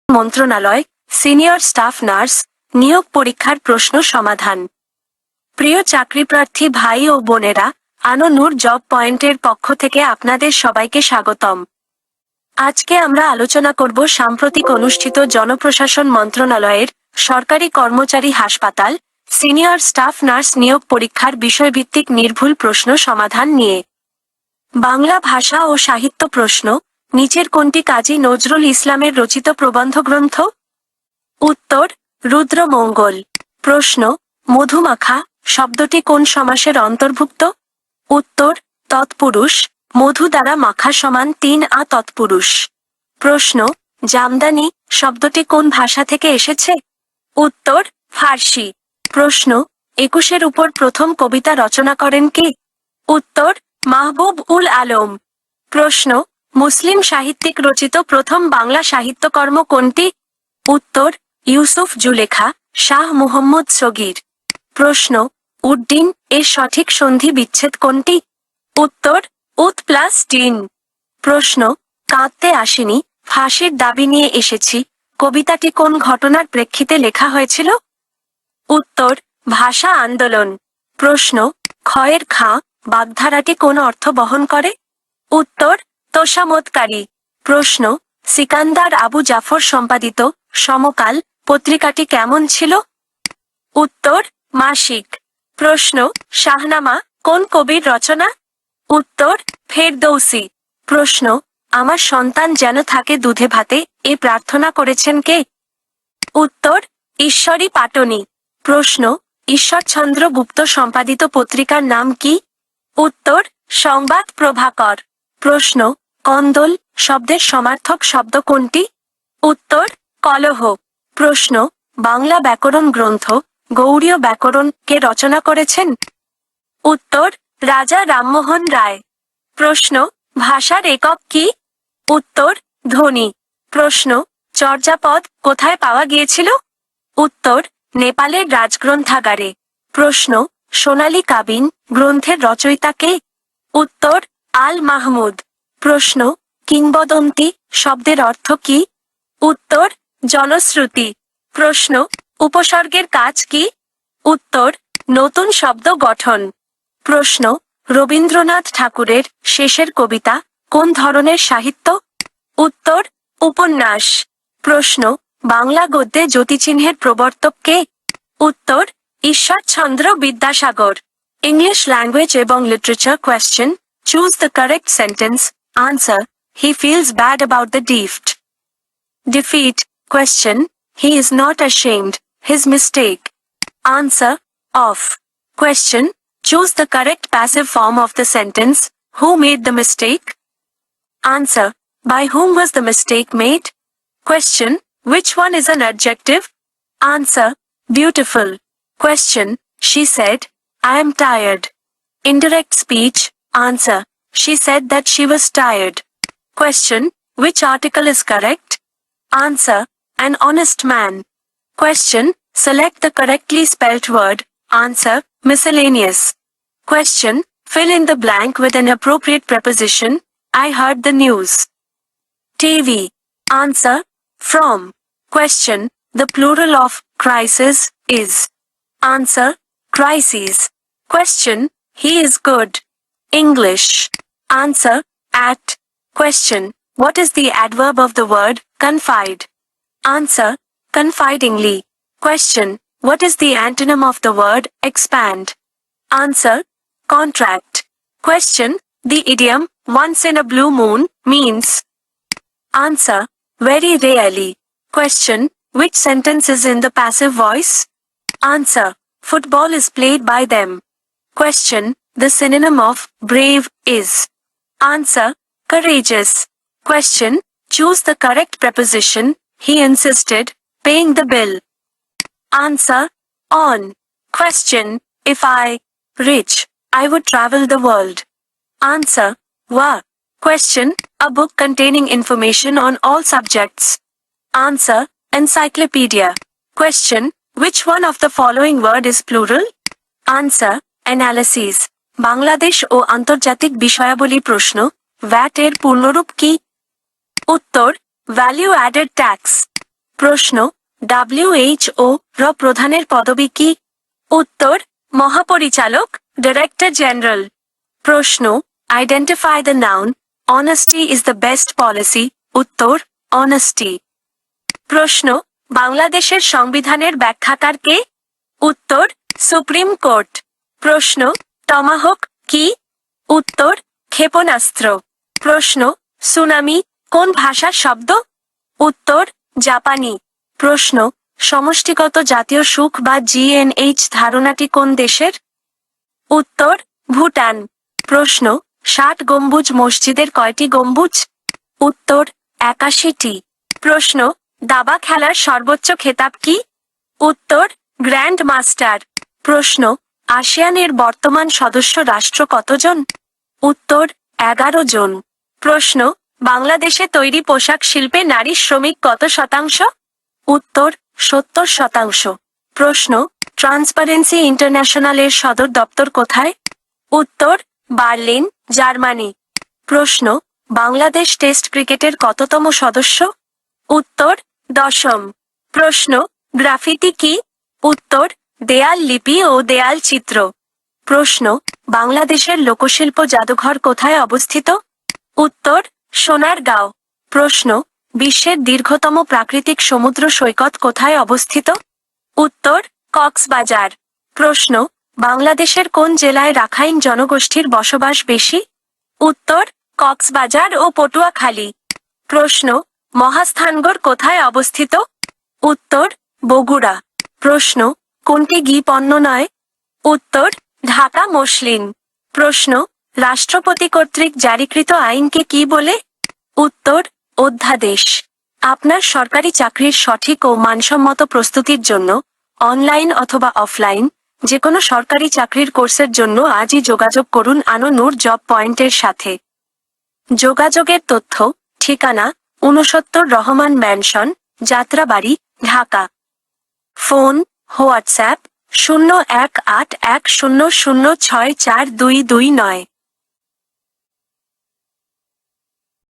মন্ত্রণালয় senior staff nurse নিয়োগ পরীক্ষার প্রশ্ন সমাধান। প্রিয় চাকরিপ্রার্থী ভাই ও বোনেরা, আনো নূর জব পয়েন্টের পক্ষ থেকে আপনাদের সবাইকে স্বাগতম। আজকে আমরা আলোচনা করব সাম্প্রতিক অনুষ্ঠিত জনপ্রশাসন মন্ত্রণালয়ের সরকারি কর্মচারী হাসপাতাল সিনিয়র স্টাফ নার্স নিয়োগ পরীক্ষার বিষয়ভিত্তিক নির্ভুল প্রশ্ন সমাধান নিয়ে। বাংলা ভাষা ও সাহিত্য প্রশ্ন, নিচের কোনটি কাজী নজরুল ইসলামের রচিত প্রবন্ধ গ্রন্থ? উত্তর, রুদ্রমঙ্গল। প্রশ্ন, মধুমাখা শব্দটি কোন সমাসের অন্তর্ভুক্ত? উত্তর, তৎপুরুষ। মধু দ্বারা মাখা সমান 3 তৎপুরুষ। প্রশ্ন, জামদানি শব্দটি কোন ভাষা থেকে এসেছে? উত্তর, ফার্সি। প্রশ্ন, 21-এর উপর প্রথম কবিতা রচনা করেন কে? উত্তর, মাহবুব উল আলম। প্রশ্ন, মুসলিম সাহিত্যিক রচিত প্রথম বাংলা সাহিত্যকর্ম কোনটি? উত্তর, ইউসুফ জুলেখা, শাহ মুহম্মদ সগীর। প্রশ্ন, উড্ডিন এর সঠিক সন্ধি বিচ্ছেদ কোনটি? উত্তর, উৎ+ডিন। প্রশ্ন, কাঁদতে আসিনি, ফাঁসির দাবি নিয়ে এসেছি কবিতাটি কোন ঘটনার প্রেক্ষিতে লেখা হয়েছিল? উত্তর, ভাষা আন্দোলন। প্রশ্ন, খয়ের খাঁ বাগধারাটি কোন অর্থ বহন করে? উত্তর, তোষামোদকারী। প্রশ্ন, সিকান্দার আবু জাফর সম্পাদিত সমকাল পত্রিকাটি কেমন ছিল? উত্তর, মাসিক। প্রশ্ন, শাহনামা কোন কবির রচনা? উত্তর, ফেরদৌসী। প্রশ্ন, আমার সন্তান যেন থাকে দুধে ভাতে এ প্রার্থনা করেছেন কে? উত্তর, ঈশ্বরী পাটনি। প্রশ্ন, ঈশ্বরচন্দ্র গুপ্ত সম্পাদিত পত্রিকার নাম কি? উত্তর, সংবাদ প্রভাকর। প্রশ্ন, কন্দল শব্দের সমার্থক শব্দ কোনটি? উত্তর, কলহ। প্রশ্ন, বাংলা ব্যাকরণ গ্রন্থ গৌড়ীয় ব্যাকরণ কে রচনা করেছেন? উত্তর, রাজা রামমোহন রায়। প্রশ্ন, ভাষার একক কি? উত্তর, ধ্বনি। প্রশ্ন, চর্যাপদ কোথায় পাওয়া গিয়েছিল? উত্তর, নেপালের রাজগ্রন্থাগারে। প্রশ্ন, সোনালী কাবিন গ্রন্থের রচয়িতা কে? উত্তর, আল মাহমুদ। প্রশ্ন, কিংবদন্তি শব্দের অর্থ কি? উত্তর, জনশ্রুতি। প্রশ্ন, উপসর্গের কাজ কি? উত্তর, নতুন শব্দ গঠন। প্রশ্ন, রবীন্দ্রনাথ ঠাকুরের শেষের কবিতা কোন ধরনের সাহিত্য? উত্তর, উপন্যাস। প্রশ্ন, বাংলা গদ্যে যতিচিহ্নের প্রবর্তক কে? উত্তর, ঈশ্বরচন্দ্র বিদ্যাসাগর। ইংলিশ ল্যাঙ্গুয়েজ এবং literature question, choose the correct sentence. Answer, he feels bad about the defeat. Question, he is not ashamed, his mistake. Answer, of. Question, choose the correct passive form of the sentence, who made the mistake? Answer, by whom was the mistake made? Question, which one is an adjective? Answer, beautiful. Question, she said, I am tired. Indirect speech. Answer, she said that she was tired. Question, which article is correct? Answer, an honest man. Question, select the correctly spelt word. Answer, miscellaneous. Question, fill in the blank with an appropriate preposition. I heard the news. TV. Answer, from. Question, the plural of crisis is. Answer, crises. Question, he is good. English. Answer, at. Question, what is the adverb of the word confide? Answer, confidingly. Question, what is the antonym of the word expand? Answer, contract. Question, the idiom once in a blue moon means. Answer, very rarely. Question, which sentence is in the passive voice? Answer, football is played by them. Question, the synonym of brave is. Answer, courageous. Question, choose the correct preposition. He insisted, paying the bill. Answer, on. Question, if I rich, I would travel the world. Answer, were. Question, a book containing information on all subjects. Answer, encyclopedia. Question, which one of the following word is plural? Answer, analysis. Bangladesh ও আন্তর্জাতিক বিষয়াবলী প্রশ্ন, VAT এর পূর্ণরূপ কি? উত্তর, value added tax. প্রশ্ন, WHO র প্রধানের পদবি কি? উত্তর, মহাপরিচালক, ডাইরেক্টর জেনারেল। প্রশ্ন, identify the noun honesty is the best policy. উত্তর, অনেস্টি। প্রশ্ন, বাংলাদেশের সংবিধানের ব্যাখ্যাকার কে? উত্তর, সুপ্রিম কোর্ট। প্রশ্ন, টমাহক কি? উত্তর, ক্ষেপণাস্ত্র। প্রশ্ন, সুনামি কোন ভাষার শব্দ? উত্তর, জাপানি। প্রশ্ন, সমষ্টিগত জাতীয় সুখ বা GNH ধারণাটি কোন দেশের? উত্তর, ভুটান। প্রশ্ন, 60 গম্বুজ মসজিদের কয়টি গম্বুজ? উত্তর, 81টি। প্রশ্ন, দাবা খেলার সর্বোচ্চ খেতাব কি? উত্তর, গ্র্যান্ড মাস্টার। প্রশ্ন, আসিয়ানের বর্তমান সদস্য রাষ্ট্র কতজন? উত্তর, 11 জন। প্রশ্ন, বাংলাদেশে তৈরি পোশাক শিল্পে নারী শ্রমিক কত শতাংশ? উত্তর, 70%। প্রশ্ন, ট্রান্সপারেন্সি ইন্টারন্যাশনালের সদর দপ্তর কোথায়? উত্তর, বার্লিন, জার্মানি। প্রশ্ন, বাংলাদেশ টেস্ট ক্রিকেটের কততম সদস্য? উত্তর, 10ম। প্রশ্ন, গ্রাফিতি কি? উত্তর, দেয়াল লিপি ও দেয়াল চিত্র। প্রশ্ন, বাংলাদেশের লোকশিল্প জাদুঘর কোথায় অবস্থিত? উত্তর, সোনারগাঁও। প্রশ্ন, বিশ্বের দীর্ঘতম প্রাকৃতিক সমুদ্র সৈকত কোথায় অবস্থিত? উত্তর, কক্সবাজার। প্রশ্ন, বাংলাদেশের কোন জেলায় রাখাইন জনগোষ্ঠীর বসবাস বেশি? উত্তর, কক্সবাজার ও পটুয়াখালী। প্রশ্ন, মহাস্থানগড় কোথায় অবস্থিত? উত্তর, বগুড়া। প্রশ্ন, কোনটি ঘি পণ্য নয়? উত্তর, ঢাকা মসলিন। প্রশ্ন, রাষ্ট্রপতি কর্তৃক জারিকৃত আইনকে কি বলে? উত্তর, অধ্যাদেশ। আপনার সরকারি চাকরির সঠিক ও মানসম্মত প্রস্তুতির জন্য অনলাইন অথবা অফলাইন যেকোনো সরকারি চাকরির কোর্সের জন্য আজই যোগাযোগ করুন আনো নূর জব পয়েন্টের সাথে। যোগাযোগের তথ্য, ঠিকানা 69 Rahman mansion, Jatrabari, Dhaka. Phone, WhatsApp 018100064229।